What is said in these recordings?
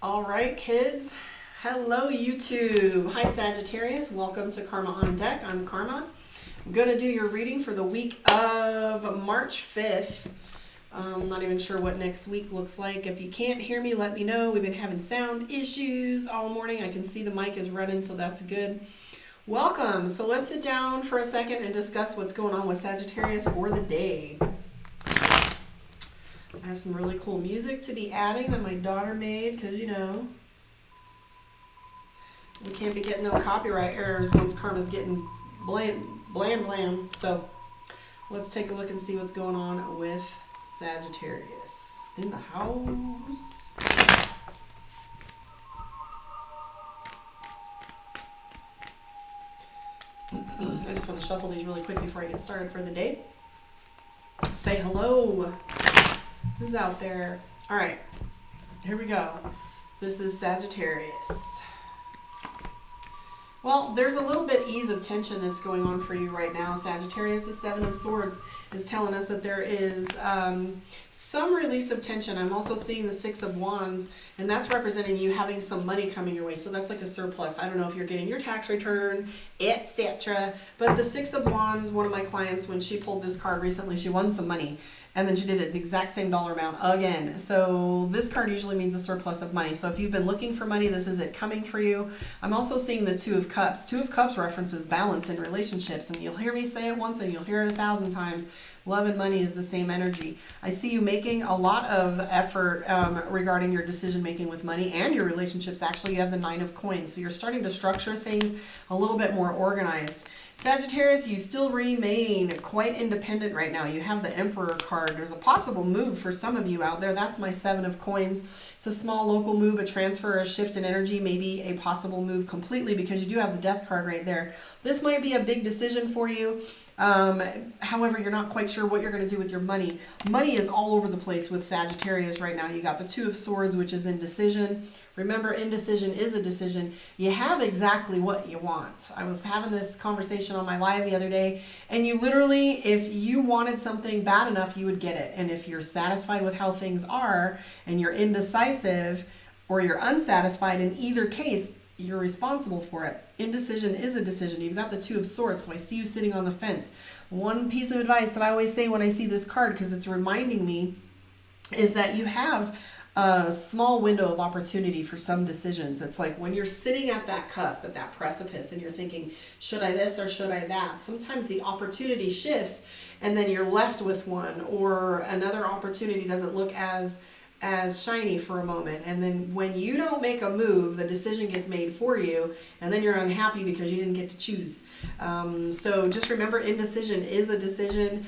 All right, kids. Hello, YouTube. Hi, Sagittarius. Welcome to Karma on Deck. I'm Karma. I'm going to do your reading for the week of March 5th. I'm not even sure what next week looks like. If you can't hear me, let me know. We've been having sound issues all morning. I can see the mic is running, so that's good. Welcome. So let's sit down for a second and discuss what's going on with Sagittarius for the day. I have some really cool music to be adding that my daughter made because, you know, we can't be getting no copyright errors once Karma's getting blam. So let's take a look and see what's going on with Sagittarius in the house. I just want to shuffle these really quick before I get started for the day. Say hello. Who's out there? All right, here we go. This is Sagittarius. Well, there's a little bit ease of tension that's going on for you right now, Sagittarius. The Seven of Swords is telling us that there is some release of tension. I'm also seeing the Six of Wands, and that's representing you having some money coming your way. So that's like a surplus. I don't know if you're getting your tax return, etc. But the Six of Wands, one of my clients, when she pulled this card recently, she won some money. And then she did it the exact same dollar amount again. So this card usually means a surplus of money. So if you've been looking for money, this is it coming for you. I'm also seeing the Two of Cups. Two of Cups references balance in relationships. And you'll hear me say it once and you'll hear it 1,000 times. Love and money is the same energy. I see you making a lot of effort regarding your decision making with money and your relationships. Actually, you have the Nine of Coins. So you're starting to structure things a little bit more organized. Sagittarius, you still remain quite independent right now. You have the Emperor card. There's a possible move for some of you out there. That's my Seven of Coins. It's a small local move, a transfer, a shift in energy, maybe a possible move completely because you do have the Death card right there. This might be a big decision for you. However, you're not quite sure what you're going to do with your money. Money is all over the place with Sagittarius right now. You got the Two of Swords, which is indecision. Remember, indecision is a decision. You have exactly what you want. I was having this conversation on my live the other day, and you literally, if you wanted something bad enough, you would get it. And if you're satisfied with how things are, and you're indecisive, or you're unsatisfied, in either case, you're responsible for it. Indecision is a decision. You've got the Two of Swords, so I see you sitting on the fence. One piece of advice that I always say when I see this card, because it's reminding me, is that you have a small window of opportunity for some decisions. It's like when you're sitting at that cusp, at that precipice, and you're thinking, should I this or should I that? Sometimes the opportunity shifts, and then you're left with one, or another opportunity doesn't look as shiny for a moment, and then when you don't make a move, the decision gets made for you, and then you're unhappy because you didn't get to choose. So just remember, indecision is a decision.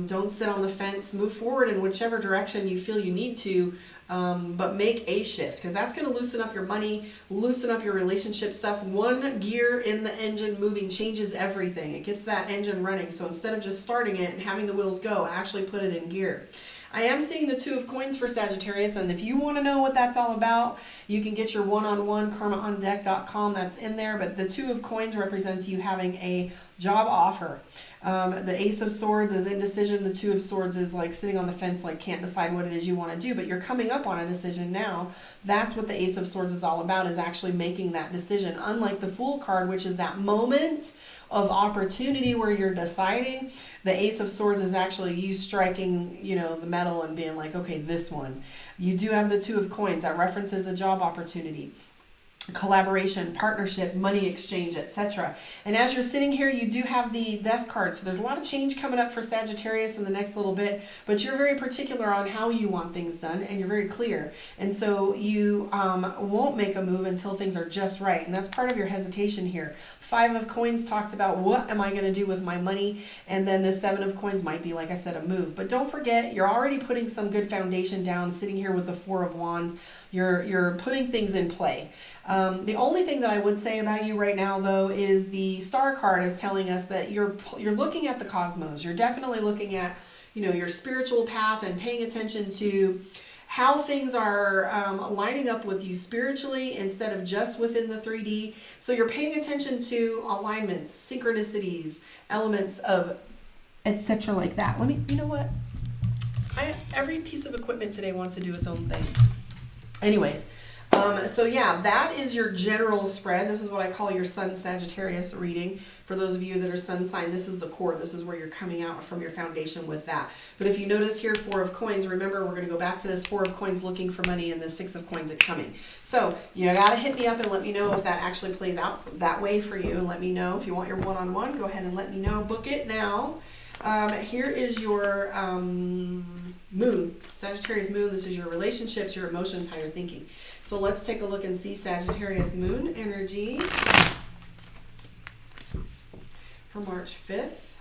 Don't sit on the fence. Move forward in whichever direction you feel you need to, but make a shift, because that's going to loosen up your money, loosen up your relationship stuff. One gear in the engine moving changes everything. It gets that engine running. So instead of just starting it and having the wheels go, actually put it in gear. I am seeing the Two of Coins for Sagittarius, and if you want to know what that's all about, you can get your one-on-one karmaondeck.com. That's in there, but the Two of Coins represents you having a job offer. The Ace of Swords is indecision. The Two of Swords is like sitting on the fence, like can't decide what it is you want to do, but you're coming up on a decision now. That's what the Ace of Swords is all about, is actually making that decision. Unlike the Fool card, which is that moment of opportunity where you're deciding, the Ace of Swords is actually you striking, the metal and being like, okay, this one. You do have the Two of Coins. That references a job opportunity, collaboration, partnership, money exchange, etc. And as you're sitting here, you do have the Death card. So there's a lot of change coming up for Sagittarius in the next little bit, but you're very particular on how you want things done, and you're very clear. And so you won't make a move until things are just right. And that's part of your hesitation here. Five of Coins talks about what am I going to do with my money? And then the Seven of Coins might be, like I said, a move. But don't forget, you're already putting some good foundation down sitting here with the Four of Wands. You're putting things in play. The only thing that I would say about you right now, though, is the Star card is telling us that you're looking at the cosmos. You're definitely looking at, your spiritual path and paying attention to how things are lining up with you spiritually instead of just within the 3D. So you're paying attention to alignments, synchronicities, elements of etc. like that. You know what? Every piece of equipment today wants to do its own thing. Anyways, so yeah, that is your general spread. This is what I call your Sun Sagittarius reading. For those of you that are Sun sign, this is the core. This is where you're coming out from your foundation with that. But if you notice here, 4 of coins, remember we're going to go back to this 4 of coins looking for money and the 6 of coins at coming. So you got to hit me up and let me know if that actually plays out that way for you. And let me know if you want your one-on-one. Go ahead and let me know. Book it now. Here is your moon, Sagittarius moon. This is your relationships, your emotions, how you're thinking. So let's take a look and see Sagittarius moon energy for March 5th.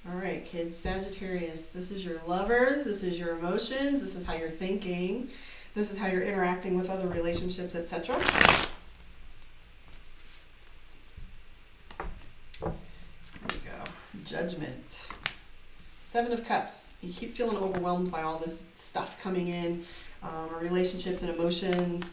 All right, kids, Sagittarius, this is your lovers, this is your emotions, this is how you're thinking, this is how you're interacting with other relationships, etc. Judgment. 7 of Cups. You keep feeling overwhelmed by all this stuff coming in, relationships and emotions.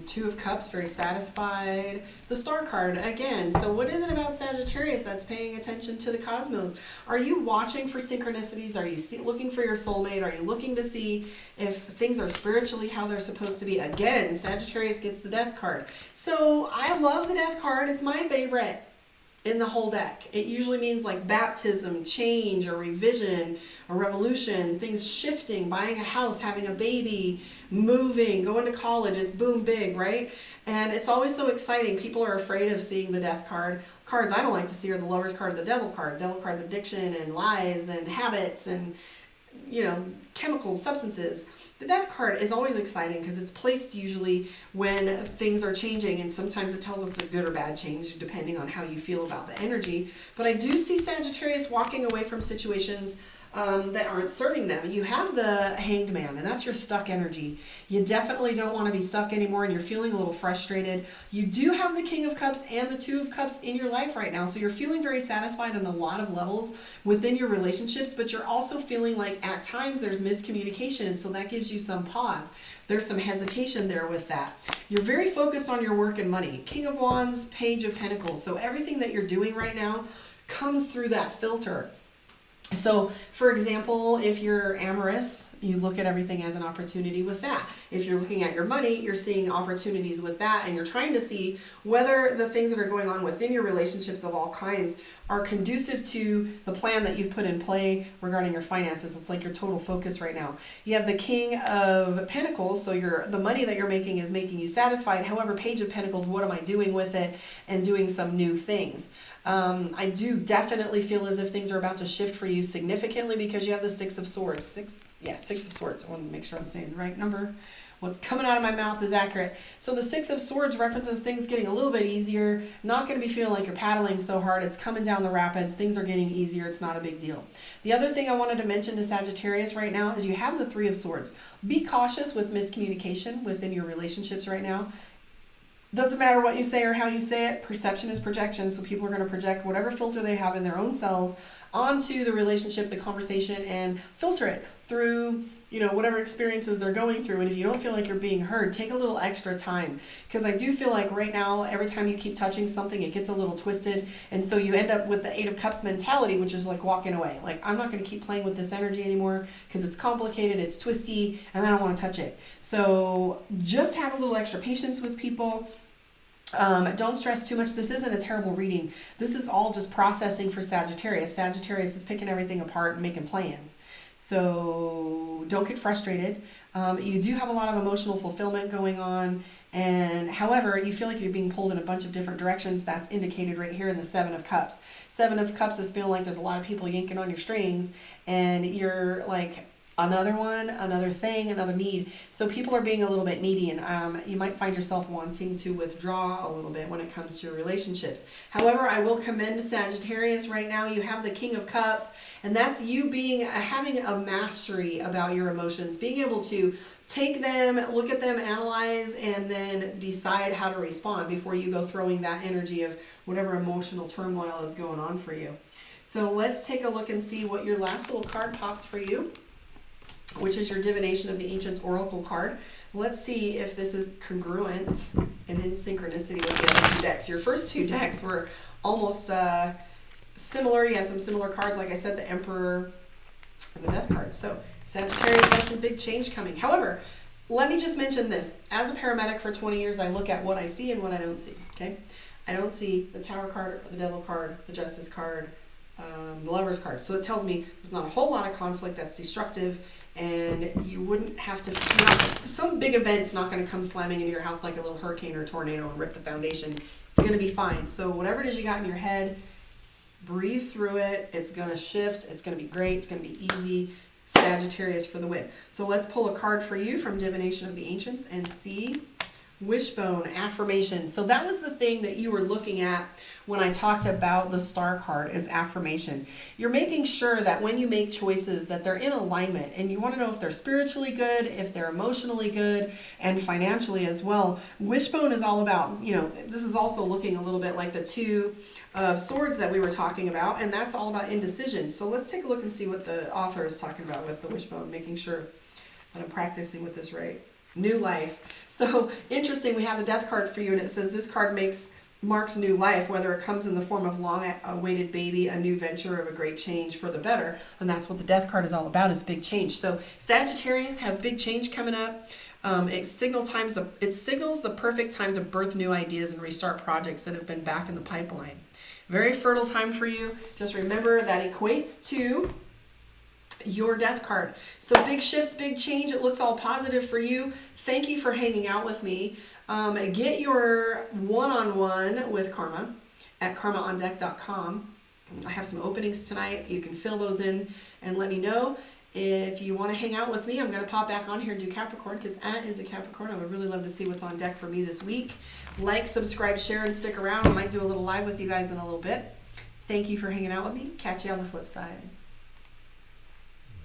2 of Cups, very satisfied. The Star card again. So what is it about Sagittarius that's paying attention to the cosmos? Are you watching for synchronicities? Are you looking for your soulmate? Are you looking to see if things are spiritually how they're supposed to be? Again, Sagittarius gets the Death card. So I love the Death card. It's my favorite in the whole deck. It usually means like baptism, change, or revision, or revolution, things shifting, buying a house, having a baby, moving, going to college. It's boom big, right? And it's always so exciting. People are afraid of seeing the Death card. Cards I don't like to see are the Lover's card, the Devil card. Devil card's addiction and lies and habits and, you know, chemicals, substances. The Death card is always exciting because it's placed usually when things are changing, and sometimes it tells us a good or bad change depending on how you feel about the energy. But I do see Sagittarius walking away from situations that aren't serving them. You have the Hanged Man, and that's your stuck energy. You definitely don't want to be stuck anymore, and you're feeling a little frustrated. You do have the King of Cups and the 2 of Cups in your life right now, so you're feeling very satisfied on a lot of levels within your relationships, but you're also feeling like at times there's miscommunication, and so that gives you some pause. There's some hesitation there with that. You're very focused on your work and money. King of Wands, Page of Pentacles. So everything that you're doing right now comes through that filter. So, for example, if you're amorous, you look at everything as an opportunity with that. If you're looking at your money, you're seeing opportunities with that, and you're trying to see whether the things that are going on within your relationships of all kinds are conducive to the plan that you've put in play regarding your finances. It's like your total focus right now. You have the King of Pentacles, so the money that you're making is making you satisfied. However, Page of Pentacles, what am I doing with it, and doing some new things. I do definitely feel as if things are about to shift for you significantly because you have the 6 of Swords. 6 of Swords. I want to make sure I'm saying the right number. What's coming out of my mouth is accurate. So the 6 of Swords references things getting a little bit easier. Not going to be feeling like you're paddling so hard. It's coming down the rapids. Things are getting easier. It's not a big deal. The other thing I wanted to mention to Sagittarius right now is you have the 3 of Swords. Be cautious with miscommunication within your relationships right now. Doesn't matter what you say or how you say it. Perception is projection, so people are going to project whatever filter they have in their own selves onto the relationship, the conversation, and filter it through, whatever experiences they're going through. And if you don't feel like you're being heard, take a little extra time, because I do feel like right now, every time you keep touching something, it gets a little twisted, and so you end up with the 8 of Cups mentality, which is like walking away. Like, I'm not going to keep playing with this energy anymore because it's complicated, it's twisty, and I don't want to touch it. So just have a little extra patience with people. Don't stress too much. This isn't a terrible reading. This is all just processing for Sagittarius. Sagittarius is picking everything apart and making plans. So don't get frustrated. You do have a lot of emotional fulfillment going on. And however, you feel like you're being pulled in a bunch of different directions. That's indicated right here in the 7 of Cups. 7 of Cups is feeling like there's a lot of people yanking on your strings. And you're like, another one, another thing, another need. So people are being a little bit needy, and you might find yourself wanting to withdraw a little bit when it comes to your relationships. However, I will commend Sagittarius right now. You have the King of Cups, and that's you having a mastery about your emotions, being able to take them, look at them, analyze, and then decide how to respond before you go throwing that energy of whatever emotional turmoil is going on for you. So let's take a look and see what your last little card pops for you, which is your Divination of the Ancients Oracle card. Let's see if this is congruent and in synchronicity with the other 2 decks. Your first 2 decks were almost similar. You had some similar cards, like I said, the Emperor and the Death card. So Sagittarius has some big change coming. However, let me just mention this. As a paramedic for 20 years, I look at what I see and what I don't see, okay? I don't see the Tower card, the Devil card, the Justice card, the Lover's card. So it tells me there's not a whole lot of conflict that's destructive, and you wouldn't have to, some big event's not going to come slamming into your house like a little hurricane or tornado and rip the foundation. It's going to be fine. So whatever it is you got in your head, breathe through it. It's going to shift. It's going to be great. It's going to be easy. Sagittarius for the win. So let's pull a card for you from Divination of the Ancients and see. Wishbone, affirmation. So that was the thing that you were looking at when I talked about the star card, is affirmation. You're making sure that when you make choices that they're in alignment, and you want to know if they're spiritually good, if they're emotionally good, and financially as well. Wishbone is all about, this is also looking a little bit like the Two of Swords that we were talking about, and that's all about indecision. So let's take a look and see what the author is talking about with the wishbone, making sure that I'm practicing with this right. New life. So interesting, we have the Death card for you, and it says this card marks new life, whether it comes in the form of long-awaited baby, a new venture, of a great change for the better. And that's what the Death card is all about, is big change. So Sagittarius has big change coming up. It signals the perfect time to birth new ideas and restart projects that have been back in the pipeline. Very fertile time for you. Just remember that equates to your Death card. So big shifts, big change. It looks all positive for you. Thank you for hanging out with me. Get your one-on-one with Karma at karmaondeck.com. I have some openings tonight. You can fill those in and let me know. If you want to hang out with me, I'm going to pop back on here and do Capricorn, because that is a Capricorn. I would really love to see what's on deck for me this week. Like, subscribe, share, and stick around. I might do a little live with you guys in a little bit. Thank you for hanging out with me. Catch you on the flip side.